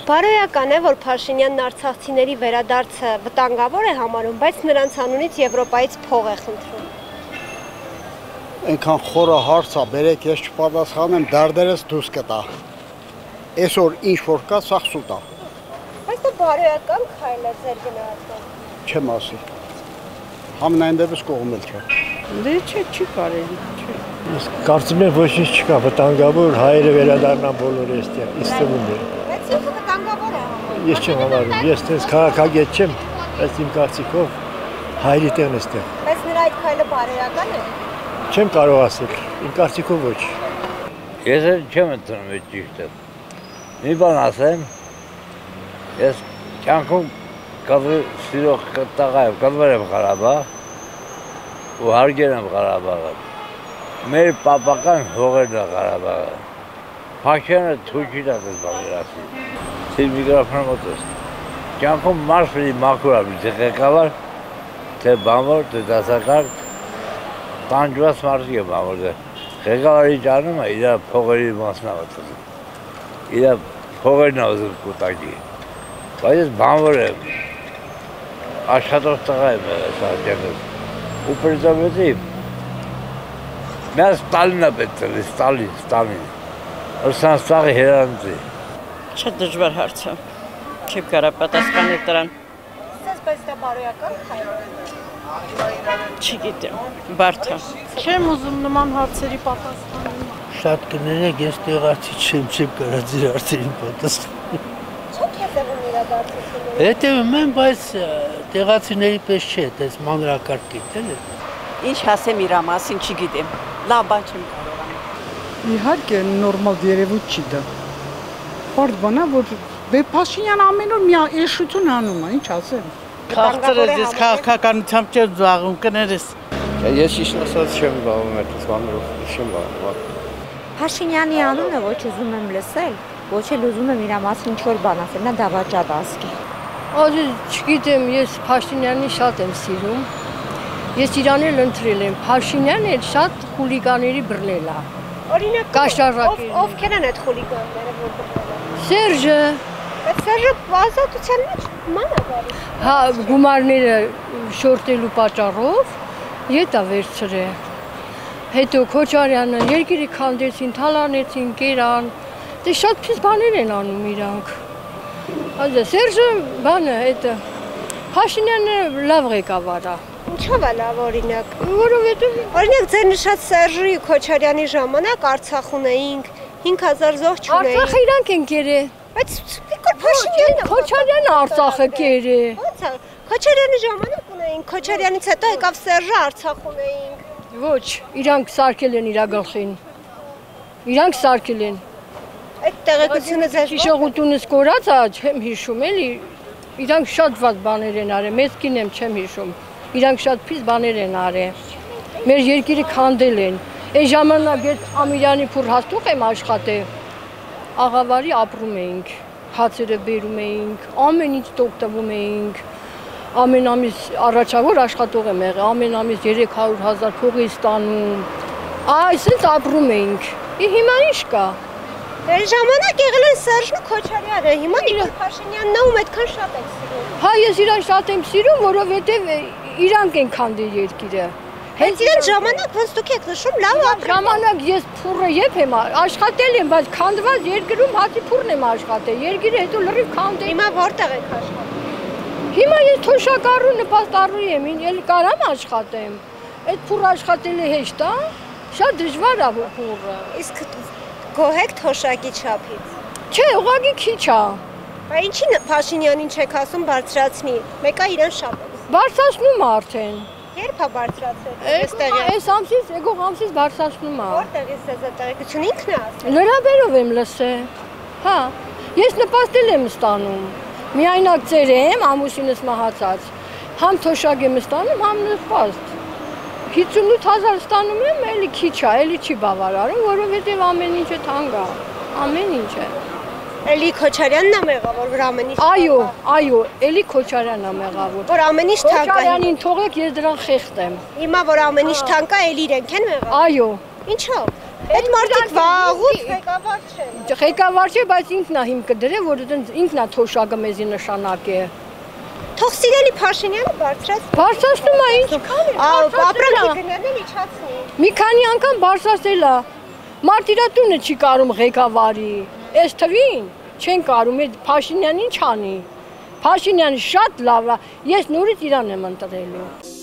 Բարոյական է, որ Փաշինյանն արցախցիների վերադարձը վտանգավոր է համարում, բայց նրանց անունից Եվրոպայից փող է խնդրում։ Այնքան խորը հարց է, բերեք ես չպատասխանեմ, դարդերս դուրս կտա։ Այսօր ինչ որ կա, սա սուտ է։ Բայց դա բարոյական քայլ է ձեր գնահատմամբ։ Չեմ ասի։ Համենայն դեպս կողմել չէ։ Դե չէ, չի կարելի, չէ։ Ես կարծում եմ ոչինչ չկա, վտանգավոր հայերը վերադառնան բոլորը այստեղ, իստվում է։ Բայց ինքը վտանգավոր է համարում։ Ես չեմ համարում, ես տես քաղաքագետ չեմ, բայց իմ կարծիքով հայերի տեղն է այստեղ։ Բայց նրա այդ քայլը բարոյական է։ Չեմ կարող ասել, իմ կարծիքով ոչ։ Ես չեմ ընդունում այդ ճիշտը։ Մի բան ասեմ, ես կյանքում կադրի սիրող տղա եմ, կադրել եմ Ղարաբաղ ու հարգել եմ Ղարաբաղը։ Մեր պապական հողերն է Ղարաբաղը։ Փաշինյանը թույլ չի տալիս բաներ ասի։ Թիվ միգրաֆոնը մոտս։ Կյանքում մարդ պետք է մաքուր ապրի, թե ղեկավար, թե բանվոր, թե դասակարգ, տանջված մարդիկ է բանվորը։ Ղեկավարի ճանում է իր փողերի մասն է մտնում։ Իր փողերն է ուզում կուտակի։ Բայց ես բանվոր եմ։ Աշխատող տղա եմ սարքյանս։ Ու պրեզաբետիվ։ Մեր Ստալինը պետք է, Ստալին։ Ըստ սաղի հերանցի։ Շատ դժվար հարց է։ Չեմ կարող պատասխանել դրան։ Ասես, բայց դա բարոյական քայլ է։ Չգիտեմ, բարդ է։ Չեմ ուզում նման հարցերի պատասխանել։ Շատ կներեք, ես տեղացի չեմ կարող ձեր հարցերին պատասխանել։ Չեք հետևում իրադարձություններին։ Հետևում եմ, բայց տեղացիների պես չէ, այդպես մանրակարգ գիտել է։ Ինչ ասեմ իր մասին, չգիտեմ։ Լավ բան չեմ կարող անել։ Իհարկե նորմալ երևույթ չի դա։ Բարդ բան է, որ Փաշինյանը ամեն օր մի էշություն անում է, ինչ ասեմ։ Քաղաքացիներից ես քաղաքականությամբ չեմ զբաղվում, կներես։ Ես ճիշտ ասած չեմ զբաղվում այդպես բաներով, չեմ զբաղվում։ Փաշինյանի անունը ոչ ուզում եմ լսել, ոչ էլ ուզում եմ իր մասին ինչ-որ բան ասել, նա դավաճան ասկի։ Չգիտեմ, ես Փաշինյանին շատ եմ սիրում։ Ես իրան էլ ընտրել եմ, Փաշինյանը էլ շատ խուլիգաների բռնել է։ Օրինակ, ովքեր են այդ խուլիգանները, որ բռնել են։ Սերժը։ Բայց Սերժը ազատության մեջ ման է գալիս։ Հա, գումարները շորտելու պատճառով ետ է վերցրել։ Հետո Քոչարյանը երկիրը քանդեցին, թալանեցին, կերան։ Դե շատ փիս բաներ են անում իրանք։ Այո, Սերժը բանը, այդ Փաշինյանը լավ ղեկավար է։ Ինչով է լավ օրինակ։ Որովհետև օրինակ ձեր նշած Սերժի Քոչարյանի ժամանակ Արցախ ունեինք 5000 զոհ չունեինք։ Արցախը իրանք են կերել։ Բայց Վիկտոր Փաշինյանը Քոչարյանը Արցախը կերել։ Ո՞նց է։ Քոչարյանի ժամանակ ունեինք, Քոչարյանից հետո եկավ Սերժը, Արցախ ունեինք։ Ոչ, իրանք սարքել են իր գլխին։ Իրանք սարքել են։ Այդ տեղեկությունը ձեզ հիշողությունս կորած է, չեմ հիշում էլի։ Իրանք շատ վատ բաներ են արել, մեծ կին եմ չեմ հիշում։ Իրանք շատ փիս բաներ են արել։ Մեր երկիրը քանդել են։ Այն ժամանակ այդ Ամիրյանի փուր հաստուկ եմ աշխատել։ Աղավարի ապրում էինք, հացերը բերում էինք, ամեն ինչ օգտվում էինք։ Ամեն ամիս առաջավոր աշխատող եմ եղել, ամեն ամիս 300,000 փող է ստանում։ Այսպես ապրում էինք։ Հիմա ինչ կա։ Այդ ժամանակ եղել են Սերժն ու Քոչարյանը, հիմա Նիկոլ Փաշինյանն ում այդքան շատ եք սիրում։ Հա, ես իրան շատ եմ սիրում, որովհետև իրանք են քանդել երկիրը։ Հենց իրեն ժամանակ ոնց դուք եք նշում, լավ ապրել։ Ժամանակ ես փուռը եփ եմ աշխատել եմ, բայց քանդված երկրում հացի փուռն եմ աշխատել։ Երկիրը հետո լրիվ քանդել։ Հիմա որտեղ եք աշխատում։ Հիմա ես թոշակառու նպաստառու եմ, էլ կարամ աշխատեմ։ Այդ փուռը աշխատելը հեշտ է, շատ դժվար է փուռը։ Իսկ գոհ եք թոշակի չափից։ Չէ, ուղղակի քիչ է։ Բայց ինչի Փաշինյանին չեք ասում բարձրացնի։ Մեկը իրեն շատ է։ Բարձրացնում է արդեն։ Երբ է բարձրացել։ Այս ամսից, եկող ամսից բարձրացնում է։ Որտեղից է տեղեկություն ինքն է ասել։ Լրաբերով եմ լսել։ Հա, ես նպաստել եմ ստանում։ Միայնակ ծեր եմ, ամուսինս մահացած։ Համ թոշակ եմ ստանում, համ նպաստ։ 58,000 ստանում եմ, էլի քիչ է, էլի չի բավարարում, որովհետև ամեն ինչը թանկ է։ Ամեն ինչը։ Էլի Քոչարյանն է մեղավոր, որ ամեն ինչ։ Այո, էլի Քոչարյանն է մեղավոր։ Որ ամեն ինչ թանկ է։ Քոչարյանին թողեք, ես դրան խեղդեմ։ Հիմա որ ամեն ինչ թանկ է, էլի իրենք են մեղավոր։ Այո։ Ինչո՞վ։ Այդ մարդիկ վաղուց ղեկավար չեն։ ղեկավար չէ, բայց ինքն է հիմքը դրել, որ ինքն է թոշակը մեզի նշանակե։ Թող սիրելի Փաշինյանը բարձրացնում։ Բարձրացնում է ինչ։ Ապրանքի գներն իջացնի։ Մի քանի անգամ բարձրացել է։ Մարդ իր տունը չի կարում ղեկավարի։ Այս թվին չեն կարում, Փաշինյանին ինչ անի։ Փաշինյանը շատ լավ է, ես նորից իրան եմ ընտրելու։